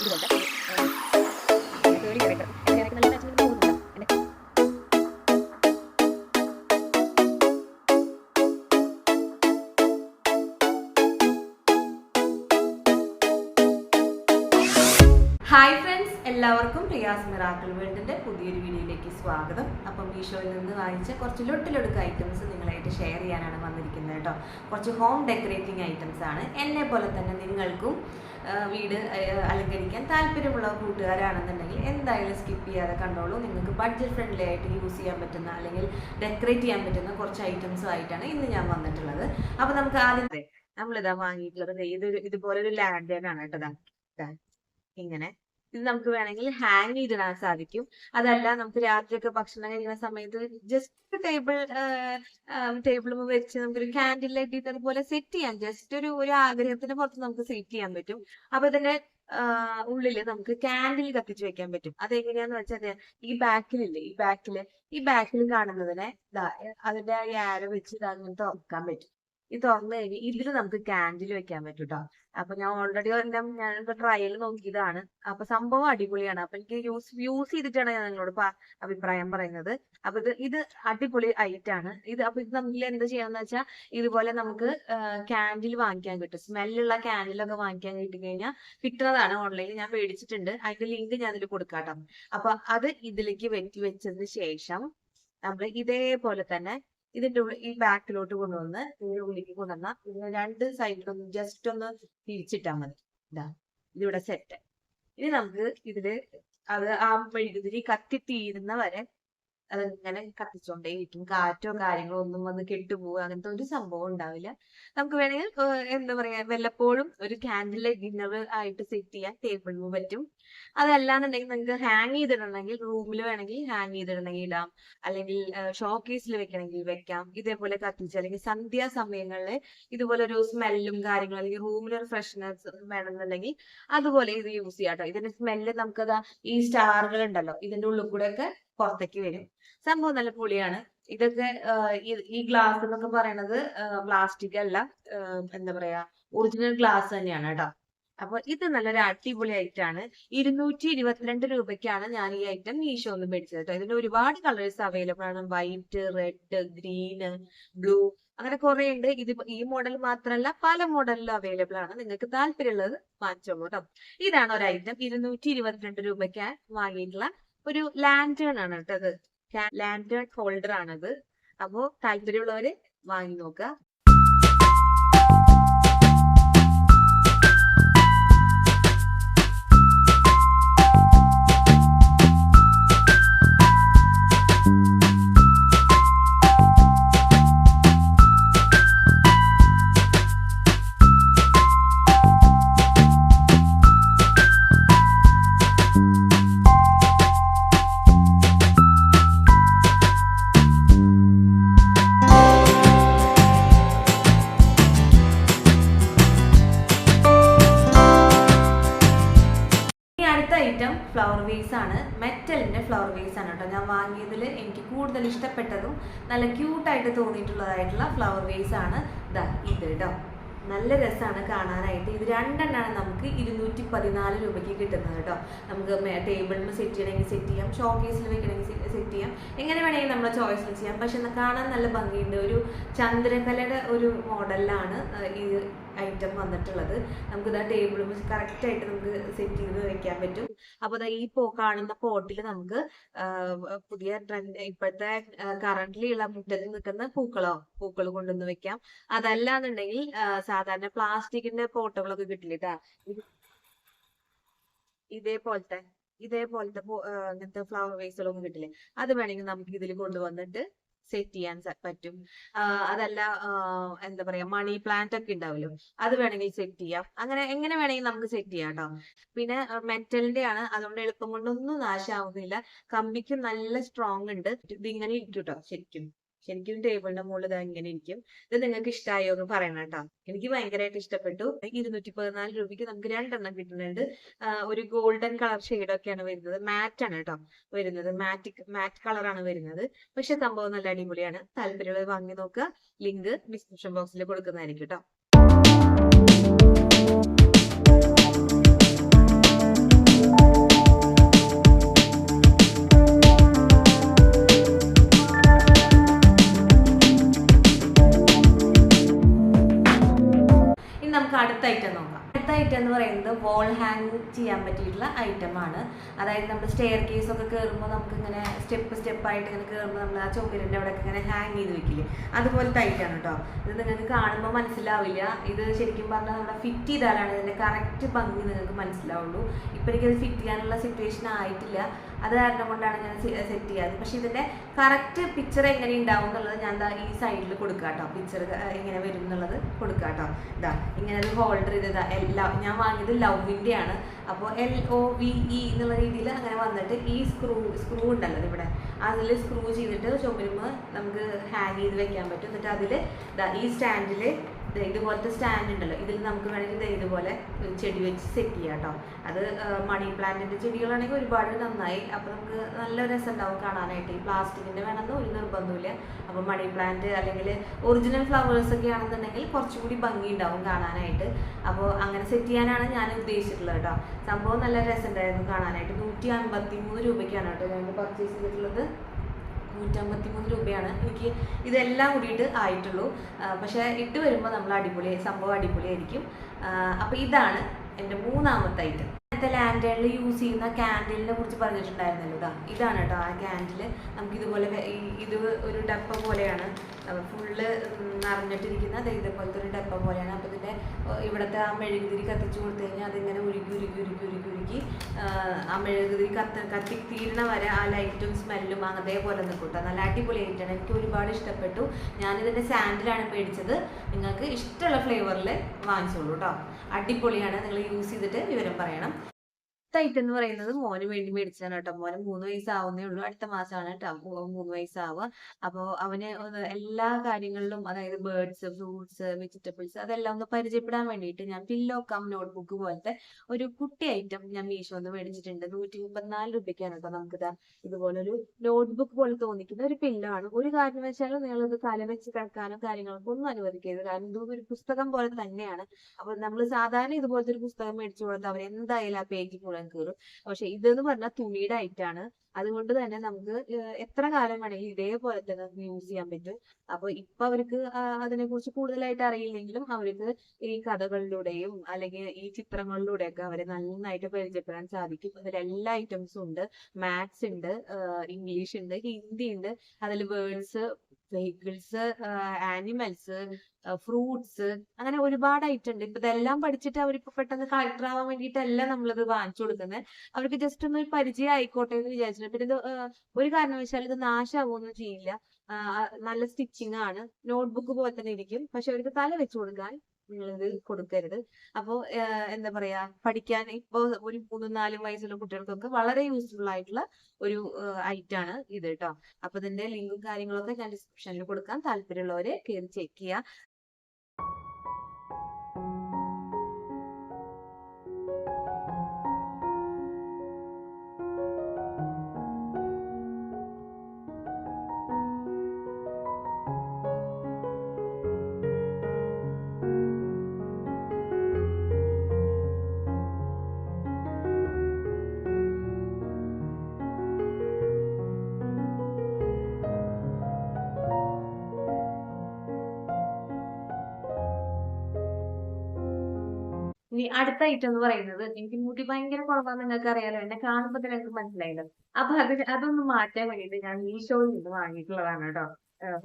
ഇതുപോലത്തെ കേറി കിടക്കും എനിക്ക് നല്ല അച്ഛനും പോകുന്നുണ്ടോ എന്റെ ഹായ് ഫ്രണ്ട്സ്, എല്ലാവർക്കും പ്രിയാസ് മിറാക്കിൾ വേൾഡിൻ്റെ പുതിയൊരു വീഡിയോയിലേക്ക് സ്വാഗതം. അപ്പം മീഷോയിൽ നിന്ന് വാങ്ങിച്ച കുറച്ച് ലൊട്ടിലൊടുക്ക് ഐറ്റംസ് നിങ്ങളായിട്ട് ഷെയർ ചെയ്യാനാണ് വന്നിരിക്കുന്നത് കേട്ടോ. കുറച്ച് ഹോം ഡെക്കറേറ്റിംഗ് ഐറ്റംസ് ആണ്. എന്നെ പോലെ തന്നെ നിങ്ങൾക്കും വീട് അലങ്കരിക്കാൻ താല്പര്യമുള്ള കൂട്ടുകാരാണെന്നുണ്ടെങ്കിൽ എന്തായാലും സ്കിപ്പ് ചെയ്യാതെ കണ്ടോളൂ. നിങ്ങൾക്ക് ബഡ്ജറ്റ് ഫ്രണ്ട്ലി ആയിട്ട് യൂസ് ചെയ്യാൻ പറ്റുന്ന അല്ലെങ്കിൽ ഡെക്കറേറ്റ് ചെയ്യാൻ പറ്റുന്ന കുറച്ച് ഐറ്റംസും ആയിട്ടാണ് ഇന്ന് ഞാൻ വന്നിട്ടുള്ളത്. അപ്പോൾ നമുക്ക് ആദ്യത്തെ നമ്മളിതാ വാങ്ങിയിട്ടുള്ളത് ഇതുപോലെ ഒരു ലാൻഡേൺ ആണ് കേട്ടോ. ഇങ്ങനെ ഇത് നമുക്ക് വേണമെങ്കിൽ ഹാങ് ചെയ്തിടാൻ സാധിക്കും. അതല്ല നമുക്ക് രാത്രിയൊക്കെ ഭക്ഷണം കഴിക്കുന്ന സമയത്ത് ജസ്റ്റ് ടേബിൾ വെച്ച് നമുക്കൊരു ക്യാൻഡിൽ ലൈറ്റ് അതുപോലെ സെറ്റ് ചെയ്യാം. ജസ്റ്റ് ഒരു ആഗ്രഹത്തിന് പുറത്ത് നമുക്ക് സെറ്റ് ചെയ്യാൻ പറ്റും. അപ്പൊ ഇതിന്റെ ഉള്ളില് നമുക്ക് ക്യാൻഡിൽ കത്തിച്ച് വെക്കാൻ പറ്റും. അതെങ്ങനെയാന്ന് വെച്ചാൽ ഈ ബാക്കിലില്ലേ, ഈ ബാക്കിൽ കാണുന്നതിനെ അതിന്റെ ആരോ വെച്ച് അങ്ങനെ തുറക്കാൻ പറ്റും. ഇത് തുറന്നു കഴിഞ്ഞ് ഇതിൽ നമുക്ക് ക്യാൻഡിൽ വെക്കാൻ പറ്റും കേട്ടോ. അപ്പൊ ഞാൻ ഓൾറെഡി ഞാനിപ്പോ ട്രയൽ നോക്കിയതാണ്. അപ്പൊ സംഭവം അടിപൊളിയാണ്. അപ്പൊ എനിക്ക് യൂസ് ചെയ്തിട്ടാണ് ഞാൻ നിങ്ങളോട് അഭിപ്രായം പറയുന്നത്. അപ്പൊ ഇത് അടിപൊളി ഐറ്റാണ് ഇത്. അപ്പൊ ഇത് നമുക്ക് എന്ത് ചെയ്യാന്ന് വെച്ചാൽ ഇതുപോലെ നമുക്ക് ക്യാൻഡിൽ വാങ്ങിക്കാൻ കിട്ടും. സ്മെല്ലുള്ള ക്യാൻഡിലൊക്കെ വാങ്ങിക്കാൻ കിട്ടി കഴിഞ്ഞാൽ കിട്ടുന്നതാണ്. ഓൺലൈനിൽ ഞാൻ മേടിച്ചിട്ടുണ്ട്. അതിന്റെ ലിങ്ക് ഞാൻ ഇതിൽ കൊടുക്കാട്ടോ. അപ്പൊ അത് ഇതിലേക്ക് വെച്ചതിന് ശേഷം നമ്മൾ ഇതേപോലെ തന്നെ ഇതിന്റെ ഈ ബാക്കിലോട്ട് കൊണ്ടുവന്ന് ഇതിന്റെ ഉള്ളിലേക്ക് കൊണ്ടുവന്ന ഇതിന് രണ്ട് സൈഡിലൊന്ന് ജസ്റ്റ് ഒന്ന് തിരിച്ചിട്ടാൽ മതി. ഇതിവിടെ സെറ്റ്. ഇനി നമുക്ക് ഇതില് ആ മെഴുകുതിരി കത്തിത്തീരുന്ന വരെ അതിങ്ങനെ കത്തിച്ചോണ്ടേയിരിക്കും. കാറ്റോ കാര്യങ്ങളോ ഒന്നും വന്ന് കെട്ടുപോകുക അങ്ങനത്തെ ഒരു സംഭവം ഉണ്ടാവില്ല. നമുക്ക് വേണമെങ്കിൽ എന്താ പറയാ വല്ലപ്പോഴും ഒരു ക്യാൻഡിൽ ഡിന്നർ ആയിട്ട് സെറ്റ് ചെയ്യാൻ ടേബിളിൽ പറ്റും. അതല്ലാന്നുണ്ടെങ്കിൽ നിങ്ങൾക്ക് ഹാങ് ചെയ്തിടണമെങ്കിൽ റൂമിൽ വേണമെങ്കിൽ ഹാങ് ചെയ്തിടണമെങ്കിൽ ഇടാം, അല്ലെങ്കിൽ ഷോക്കേസിൽ വെക്കണമെങ്കിൽ വെക്കാം. ഇതേപോലെ കത്തിച്ച് അല്ലെങ്കിൽ സന്ധ്യാസമയങ്ങളിൽ ഇതുപോലെ ഒരു സ്മെല്ലും കാര്യങ്ങളും അല്ലെങ്കിൽ റൂമിലൊരു ഫ്രഷ്നെസ് വേണമെന്നുണ്ടെങ്കിൽ അതുപോലെ ഇത് യൂസ് ചെയ്യാം കേട്ടോ. ഇതിന്റെ സ്മെല്ല് നമുക്കതാ ഈ സ്റ്റാറുകൾ ഉണ്ടല്ലോ ഇതിന്റെ ഉള്ളിൽ കൂടെ ഒക്കെ പുറത്തേക്ക് വരും. സംഭവം നല്ല പൊളിയാണ്. ഇതൊക്കെ ഈ ഗ്ലാസ് എന്നൊക്കെ പറയണത് പ്ലാസ്റ്റിക് അല്ല, എന്താ പറയാ ഒറിജിനൽ ഗ്ലാസ് തന്നെയാണ് കേട്ടോ. അപ്പൊ ഇത് നല്ലൊരു അടിപൊളി ഐറ്റാണ്. 222 രൂപയ്ക്കാണ് ഞാൻ ഈ ഐറ്റം മീഷോ ഒന്ന് മേടിച്ചത് കേട്ടോ. ഇതിന് ഒരുപാട് കളേഴ്സ് അവൈലബിൾ ആണ്. വൈറ്റ്, റെഡ്, ഗ്രീന്, ബ്ലൂ അങ്ങനെ കുറെ ഉണ്ട്. ഇത് ഈ മോഡൽ മാത്രമല്ല പല മോഡലിലും അവൈലബിൾ ആണ്. നിങ്ങൾക്ക് താല്പര്യമുള്ളത് വാങ്ങിച്ചോളൂ കേട്ടോ. ഇതാണ് ഒരു ഐറ്റം. 222 രൂപയ്ക്ക് വാങ്ങിയിട്ടുള്ള ഒരു ലാൻഡേൺ ആണ് കേട്ടോ. ഇത് ലാൻഡേൺ ഹോൾഡർ ആണത്. അപ്പോ താല്പര്യമുള്ളവര് വാങ്ങി നോക്കുക. ഐറ്റം ഫ്ലവർ വേസ് ആണ്. മെറ്റലിന്റെ ഫ്ലവർ വേസ് ആണ് കേട്ടോ. ഞാൻ വാങ്ങിയതിൽ എനിക്ക് കൂടുതൽ ഇഷ്ടപ്പെട്ടതും നല്ല ക്യൂട്ടായിട്ട് തോന്നിയിട്ടുള്ളതായിട്ടുള്ള ഫ്ലവർ വേസ് ആണ് ഇത് കേട്ടോ. നല്ല രസമാണ് കാണാനായിട്ട്. ഇത് രണ്ടെണ്ണമാണ് നമുക്ക് 214 രൂപയ്ക്ക് കിട്ടുന്നത് കേട്ടോ. നമുക്ക് ടേബിളിൽ സെറ്റ് ചെയ്യണമെങ്കിൽ സെറ്റ് ചെയ്യാം, ഷോക്കേസിൽ വെക്കണമെങ്കിൽ സെറ്റ് ചെയ്യാം, എങ്ങനെ വേണമെങ്കിൽ നമ്മുടെ ചോയ്സിൽ ചെയ്യാം. പക്ഷെ കാണാൻ നല്ല ഭംഗിയുണ്ട്. ഒരു ചന്ദ്രകലയുടെ ഒരു മോഡലിലാണ് ഈ ഐറ്റം വന്നിട്ടുള്ളത്. നമുക്ക് ടേബിളിൽ കറക്റ്റായിട്ട് നമുക്ക് സെറ്റ് ചെയ്ത് വെക്കാൻ പറ്റും. അപ്പൊ ഈ കാണുന്ന പോട്ടിൽ നമുക്ക് പുതിയ ട്രെൻഡ് ഇപ്പോഴത്തെ കറന്റ്ലി ഉള്ള മുറ്റത്ത് നിൽക്കുന്ന പൂക്കൾ കൊണ്ടുവന്ന് വെക്കാം. അതല്ലാന്നുണ്ടെങ്കിൽ സാധാരണ പ്ലാസ്റ്റിക്കിന്റെ പോട്ടുകളൊക്കെ കിട്ടില്ല. ഇതേപോലത്തെ അങ്ങനത്തെ ഫ്ലവർ വേസുകളൊന്നും കിട്ടില്ലേ, അത് വേണമെങ്കിൽ നമുക്ക് ഇതിൽ കൊണ്ടുവന്നിട്ട് സെറ്റ് ചെയ്യാൻ പറ്റും. അതല്ല എന്താ പറയാ മണി പ്ലാന്റ് ഒക്കെ ഉണ്ടാവല്ലോ, അത് വേണമെങ്കിൽ സെറ്റ് ചെയ്യാം. അങ്ങനെ എങ്ങനെ വേണമെങ്കിൽ നമുക്ക് സെറ്റ് ചെയ്യാം കേട്ടോ. പിന്നെ മെറ്റലിന്റെ ആണ്, അതുകൊണ്ട് എളുപ്പം കൊണ്ടൊന്നും നാശാവുന്നില്ല. കമ്പിക്ക് നല്ല സ്ട്രോങ് ഉണ്ട്. ഇതിങ്ങനെ ഇരിക്കും കേട്ടോ. ശരിക്കും ടേബിളിന്റെ മുകളിൽ ഇങ്ങനെ ഇരിക്കും. ഇത് നിങ്ങൾക്ക് ഇഷ്ടമായോ എന്ന് പറയണം കേട്ടോ. എനിക്ക് ഭയങ്കരമായിട്ട് ഇഷ്ടപ്പെട്ടു. 214 രൂപയ്ക്ക് നമുക്ക് രണ്ടെണ്ണം കിട്ടുന്നുണ്ട്. ഒരു ഗോൾഡൻ കളർ ഷെയ്ഡൊക്കെയാണ് വരുന്നത്. മാറ്റ് ആണ് കേട്ടോ വരുന്നത്. മാറ്റ് കളറാണ് വരുന്നത്. പക്ഷെ സംഭവം നല്ല അടിപൊളിയാണ്. താല്പര്യമുള്ളത് വാങ്ങി നോക്കുക. ലിങ്ക് ഡിസ്ക്രിപ്ഷൻ ബോക്സിൽ കൊടുക്കുന്നതായിരിക്കും കേട്ടോ. വോൾ ഹാങ് ചെയ്യാൻ പറ്റിയിട്ടുള്ള ഐറ്റമാണ്. അതായത് നമ്മൾ സ്റ്റെയർ കേസ് ഒക്കെ കയറുമ്പോൾ നമുക്ക് ഇങ്ങനെ സ്റ്റെപ്പായിട്ട് ഇങ്ങനെ കയറുമ്പോൾ നമ്മൾ ആ ചുമരിൻ്റെ അവിടെ ഇങ്ങനെ ഹാങ് ചെയ്ത് വെക്കില്ലേ, അതുപോലത്തെ ഐറ്റമാണ് കേട്ടോ. ഇത് നിങ്ങൾക്ക് കാണുമ്പോൾ മനസ്സിലാവില്ല. ഇത് ശരിക്കും പറഞ്ഞാൽ നമ്മളെ ഫിറ്റ് ചെയ്താലാണ് ഇതിൻ്റെ കറക്റ്റ് ഭംഗി നിങ്ങൾക്ക് മനസ്സിലാവുള്ളൂ. ഇപ്പം എനിക്കത് ഫിറ്റ് ചെയ്യാനുള്ള സിറ്റുവേഷൻ ആയിട്ടില്ല, അത് കാരണം കൊണ്ടാണ് ഞാൻ സെറ്റ് ചെയ്യാറ്. പക്ഷെ ഇതിൻ്റെ കറക്റ്റ് പിക്ചർ എങ്ങനെ ഉണ്ടാവും എന്നുള്ളത് ഞാൻ ഈ സൈഡിൽ കൊടുക്കുക കേട്ടോ. പിക്ചർ എങ്ങനെ വരും എന്നുള്ളത് കൊടുക്കുക കേട്ടോ. ഇതാ ഇങ്ങനെ ഒരു ഹോൾഡർ ചെയ്തതാ. ഞാൻ വാങ്ങിയത് ലവിൻ്റെ ആണ്. അപ്പോൾ LOVE എന്നുള്ള രീതിയിൽ അങ്ങനെ വന്നിട്ട് ഈ സ്ക്രൂ ഉണ്ടല്ലോ ഇവിടെ, അതിൽ സ്ക്രൂ ചെയ്തിട്ട് ചുമരുമ്പോൾ നമുക്ക് ഹാങ് ചെയ്ത് വെക്കാൻ പറ്റും. എന്നിട്ട് അതിൽ ഈ സ്റ്റാൻഡിൽ ഇതുപോലത്തെ സ്റ്റാൻഡ് ഉണ്ടല്ലോ, ഇതിൽ നമുക്ക് വേണമെങ്കിൽ ഇതുപോലെ ചെടി വെച്ച് സെറ്റ് ചെയ്യാം കേട്ടോ. അത് മണി പ്ലാന്റിൻ്റെ ചെടികളാണെങ്കിൽ ഒരുപാട് നന്നായി. അപ്പോൾ നമുക്ക് നല്ല രസം ഉണ്ടാവും കാണാനായിട്ട്. ഈ പ്ലാസ്റ്റിക്കിൻ്റെ വേണമെന്ന് ഒരു നിർബന്ധമില്ല. അപ്പോൾ മണി പ്ലാന്റ് അല്ലെങ്കിൽ ഒറിജിനൽ ഫ്ലവേഴ്സ് ഒക്കെ ആണെന്നുണ്ടെങ്കിൽ കുറച്ചുകൂടി ഭംഗി ഉണ്ടാവും കാണാനായിട്ട്. അപ്പോൾ അങ്ങനെ സെറ്റ് ചെയ്യാനാണ് ഞാൻ ഉദ്ദേശിച്ചിട്ടുള്ളത് കേട്ടോ. സംഭവം നല്ല രസം ഉണ്ടായിരുന്നു കാണാനായിട്ട്. 153 രൂപയ്ക്കാണ് കേട്ടോ ഞങ്ങൾ പർച്ചേസ് ചെയ്തിട്ടുള്ളത്. 153 രൂപയാണ് എനിക്ക് ഇതെല്ലാം കൂടിയിട്ട് ആയിട്ടുള്ളൂ. പക്ഷേ ഇട്ട് വരുമ്പോൾ നമ്മൾ സംഭവം അടിപൊളിയായിരിക്കും. അപ്പോൾ ഇതാണ് എൻ്റെ മൂന്നാമത്തെ ഐറ്റം. നേരത്തെ ലാൻഡേണിൽ യൂസ് ചെയ്യുന്ന ക്യാൻഡിലിനെ കുറിച്ച് പറഞ്ഞിട്ടുണ്ടായിരുന്നല്ലോ. ഇതാണ് കേട്ടോ ആ ക്യാൻഡിൽ. നമുക്കിതുപോലെ ഇത് ഒരു ഡപ്പ പോലെയാണ്, ഫുള്ള് നിറഞ്ഞിട്ടിരിക്കുന്ന ഇതേപോലത്തെ ഒരു ഡപ്പ പോലെയാണ്. അപ്പോൾ ഇതിൻ്റെ ഇവിടുത്തെ ആ മെഴുകുതിരി കത്തിച്ച് കൊടുത്തു കഴിഞ്ഞാൽ അതിങ്ങനെ ഉരുക്കി ആ മെഴുകുതിരി കത്തിത്തീരണ വരെ ആ ലൈറ്റും സ്മെല്ലും അതേപോലെ നിൽക്കട്ടെ. നല്ല അടിപൊളിയായിട്ടാണ്, എനിക്ക് ഒരുപാട് ഇഷ്ടപ്പെട്ടു. ഞാനിതിൻ്റെ സാൻഡിലാണ് മേടിച്ചത്. നിങ്ങൾക്ക് ഇഷ്ടമുള്ള ഫ്ലേവറിൽ വാങ്ങിച്ചോളൂ കേട്ടോ. അടിപൊളിയാണ്. നിങ്ങൾ യൂസ് ചെയ്തിട്ട് വിവരം പറയണം. ഐറ്റം എന്ന് പറയുന്നത് മോന് വേണ്ടി മേടിച്ചതാണ് കേട്ടോ. മോന് 3 വയസ്സാവുന്നേ ഉള്ളൂ. അടുത്ത മാസമാണ് കേട്ടോ 3 വയസ്സാവുക. അപ്പോൾ അവന് എല്ലാ കാര്യങ്ങളിലും, അതായത് ബേർഡ്സ്, ഫ്രൂട്ട്സ്, വെജിറ്റബിൾസ് അതെല്ലാം ഒന്ന് പരിചയപ്പെടാൻ വേണ്ടിയിട്ട് ഞാൻ പില്ലോ കം നോട്ട്ബുക്ക് പോലത്തെ ഒരു കുട്ടി ഐറ്റം ഞാൻ മീഷോന്ന് മേടിച്ചിട്ടുണ്ട്. 134 രൂപയ്ക്കാണ് കേട്ടോ. നമുക്കിതാ ഇതുപോലൊരു നോട്ട്ബുക്ക് പോലെ തോന്നിക്കുന്ന ഒരു പില്ലോ ആണ്. ഒരു കാര്യം വെച്ചാൽ നിങ്ങളിത് തല വെച്ച് കിടക്കാനോ കാര്യങ്ങളൊക്കെ ഒന്നും അനുവദിക്കരുത്. കാരണം ഇതൊരു പുസ്തകം പോലെ തന്നെയാണ്. അപ്പോൾ നമ്മൾ സാധാരണ ഇതുപോലത്തെ ഒരു പുസ്തകം മേടിച്ചു കൊടുത്താൽ അവർ എന്തായാലും ആ പേജ് മുഴുവൻ കയറും. പക്ഷെ ഇതെന്ന് പറഞ്ഞാൽ തുണിയുടെ ഐറ്റാണ്. അതുകൊണ്ട് തന്നെ നമുക്ക് എത്ര കാലം വേണമെങ്കിലും ഇതേപോലെ തന്നെ യൂസ് ചെയ്യാൻ പറ്റും. അപ്പൊ ഇപ്പൊ അവർക്ക് അതിനെ കുറിച്ച് കൂടുതലായിട്ട് അറിയില്ലെങ്കിലും അവർക്ക് ഈ കഥകളിലൂടെയും അല്ലെങ്കിൽ ഈ ചിത്രങ്ങളിലൂടെയൊക്കെ അവരെ നന്നായിട്ട് പരിചയപ്പെടാൻ സാധിക്കും. അതിൽ എല്ലാ ഐറ്റംസും ഉണ്ട്. മാത്സ് ഉണ്ട്, ഇംഗ്ലീഷ് ഉണ്ട്, ഹിന്ദി ഉണ്ട്. അതിൽ വേർഡ്സ്, വെഹിക്കിൾസ്, ആനിമൽസ്, ഫ്രൂട്ട്സ്, അങ്ങനെ ഒരുപാട് ഐറ്റം ഉണ്ട്. ഇപ്പൊ ഇതെല്ലാം പഠിച്ചിട്ട് അവരിപ്പോ പെട്ടെന്ന് കളക്ടർ ആവാൻ വേണ്ടിയിട്ടല്ല നമ്മളിത് വാങ്ങിച്ചു കൊടുക്കുന്നത്. അവർക്ക് ജസ്റ്റ് ഒന്ന് ഒരു പരിചയം ആയിക്കോട്ടെ എന്ന് വിചാരിച്ചിട്ട്. പിന്നെ ഇത് ഒരു കാരണവശാൽ ഇത് നാശാവൊന്നും ചെയ്യില്ല. നല്ല സ്റ്റിച്ചിങ് ആണ്. നോട്ട്ബുക്ക് പോലെ തന്നെ ഇരിക്കും. പക്ഷെ അവർക്ക് തല വെച്ച് കൊടുക്കാൻ നിങ്ങളിത് കൊടുക്കരുത്. അപ്പോ എന്താ പറയാ, പഠിക്കാൻ ഇപ്പോ ഒരു 3-4 വയസ്സുള്ള കുട്ടികൾക്കൊക്കെ വളരെ യൂസ്ഫുൾ ആയിട്ടുള്ള ഒരു ഐറ്റാണ് ഇത് കേട്ടോ. അപ്പൊ ഇതിന്റെ ലിങ്കും കാര്യങ്ങളൊക്കെ ഞാൻ ഡിസ്ക്രിപ്ഷനിൽ കൊടുക്കാം. താല്പര്യമുള്ളവരെ കയറി ചെക്ക് ചെയ്യുക. ഇനി അടുത്ത ഐറ്റം എന്ന് പറയുന്നത്, എനിക്ക് മുടി ഭയങ്കര കുറവാന്ന് നിങ്ങൾക്ക് അറിയാലോ, എന്നെ കാണുമ്പോൾ തന്നെ നിങ്ങൾക്ക് മനസ്സിലായല്ലോ. അപ്പൊ അതൊന്ന് മാറ്റാൻ വേണ്ടിയിട്ട് ഞാൻ മീഷോയിൽ നിന്ന് വാങ്ങിയിട്ടുള്ളതാണ് കേട്ടോ.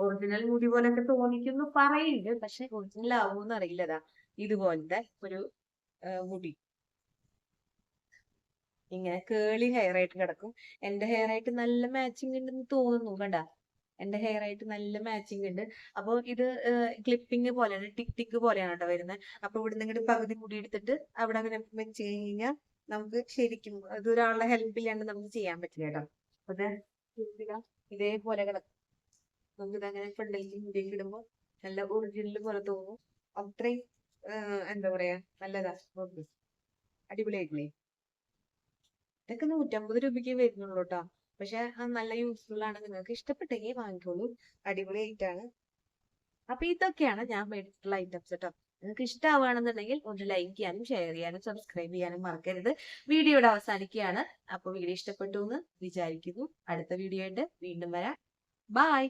ഒറിജിനൽ മുടി പോലൊക്കെ തോന്നിക്കുന്നു പറയുന്നുണ്ട്, പക്ഷെ ഒറിജിനൽ ആവുമെന്ന് അറിയില്ലതാ. ഇതുപോലത്തെ ഒരു മുടി ഇങ്ങനെ കേളി ഹെയർ ആയിട്ട് കിടക്കും. എന്റെ ഹെയർ ആയിട്ട് നല്ല മാച്ചിങ് ഉണ്ടെന്ന് തോന്നുന്നു. കണ്ട, എന്റെ ഹെയർ ആയിട്ട് നല്ല മാച്ചിങ് ഉണ്ട്. അപ്പോൾ ഇത് ക്ലിപ്പിംഗ് പോലെയാണ്, ടിക്ക് പോലെയാണ് കേട്ടോ വരുന്നത്. അപ്പൊ ഇവിടെ നിന്ന് പകുതി മുടി എടുത്തിട്ട് അവിടെ അങ്ങനെ വെച്ച് കഴിഞ്ഞാൽ നമുക്ക് ശരിക്കും ഇത് ഒരാളുടെ ഹെൽപ്പ് ഇല്ലാണ്ട് നമുക്ക് ചെയ്യാൻ പറ്റില്ല കേട്ടോ. അപ്പൊ ഇതേപോലെ കിടക്കും. നമുക്ക് ഇതങ്ങനെ ഫ്രണ്ടിലേക്ക് മുടിയൊക്കെ ഇടുമ്പോൾ നല്ല ഒറിജിനൽ പോലെ തോന്നും. അത്രയും എന്താ പറയാ, നല്ലതാ. അടിപൊളിയായിട്ടില്ലേ? ഇതൊക്കെ 150 രൂപയ്ക്ക് വരുന്നുള്ളൂ കേട്ടോ. പക്ഷെ നല്ല യൂസ്ഫുൾ ആണ്. നിങ്ങൾക്ക് ഇഷ്ടപ്പെട്ടെങ്കിൽ വാങ്ങിക്കോളൂ. അടിപൊളിയായിട്ടാണ്. അപ്പൊ ഇതൊക്കെയാണ് ഞാൻ മേടിച്ചിട്ടുള്ള ഐറ്റംസ് കേട്ടോ. നിങ്ങൾക്ക് ഇഷ്ടമാവുകയാണെന്നുണ്ടെങ്കിൽ ഒന്ന് ലൈക്ക് ചെയ്യാനും ഷെയർ ചെയ്യാനും സബ്സ്ക്രൈബ് ചെയ്യാനും മറക്കരുത്. വീഡിയോയുടെ അവസാനിക്കുകയാണ്. അപ്പൊ വീഡിയോ ഇഷ്ടപ്പെട്ടു എന്ന് വിചാരിക്കുന്നു. അടുത്ത വീഡിയോ ആയിട്ട് വീണ്ടും വരാം. ബൈ.